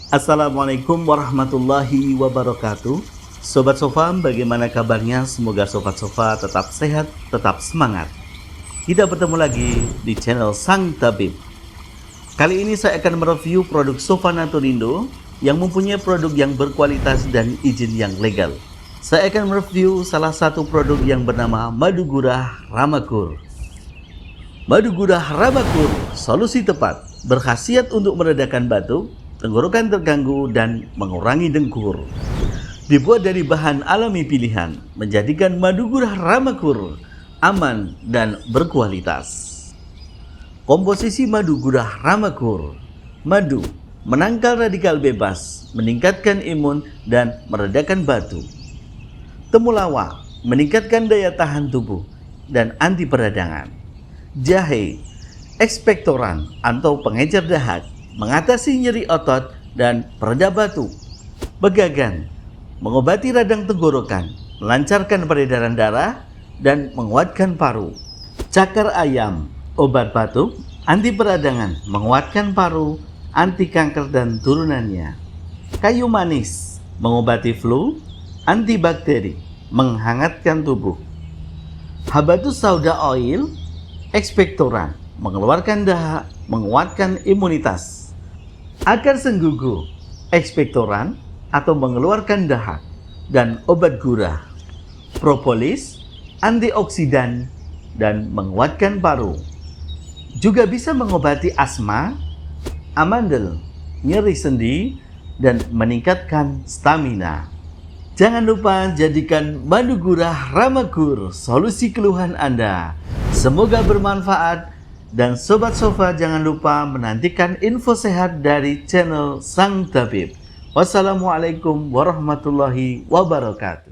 Assalamualaikum warahmatullahi wabarakatuh. Sobat Sofa, bagaimana kabarnya? Semoga Sobat-Sofa tetap sehat, tetap semangat. Kita bertemu lagi di channel Sang Tabib. Kali ini saya akan mereview produk Sofa Naturindo yang mempunyai produk yang berkualitas dan izin yang legal. Saya akan mereview salah satu produk yang bernama Madu Gurah Ramakur. Madu Gurah Ramakur, solusi tepat, berkhasiat untuk meredakan batuk, tenggorokan terganggu, dan mengurangi dengkur. Dibuat dari bahan alami pilihan, menjadikan Madu Gurah Ramakur aman dan berkualitas. Komposisi Madu Gurah Ramakur: madu menangkal radikal bebas, meningkatkan imun, dan meredakan batuk. Temulawak meningkatkan daya tahan tubuh dan anti peradangan. Jahe ekspektoran atau pengecer dahak, mengatasi nyeri otot dan pereda batuk. Begagan mengobati radang tenggorokan, melancarkan peredaran darah, dan menguatkan paru. Cakar ayam obat batuk, anti peradangan, menguatkan paru, anti kanker dan turunannya. Kayu manis mengobati flu, anti bakteri, menghangatkan tubuh. Habatus sauda oil ekspektoran, mengeluarkan dahak, menguatkan imunitas. Akar senggugu ekspektoran atau mengeluarkan dahak, dan obat gurah. Propolis antioksidan dan menguatkan paru. Juga bisa mengobati asma, amandel, nyeri sendi, dan meningkatkan stamina. Jangan lupa jadikan Madu Gurah Ramakur solusi keluhan Anda. Semoga bermanfaat. Dan Sobat Sofa, jangan lupa menantikan info sehat dari channel Sang Tabib. Wassalamualaikum warahmatullahi wabarakatuh.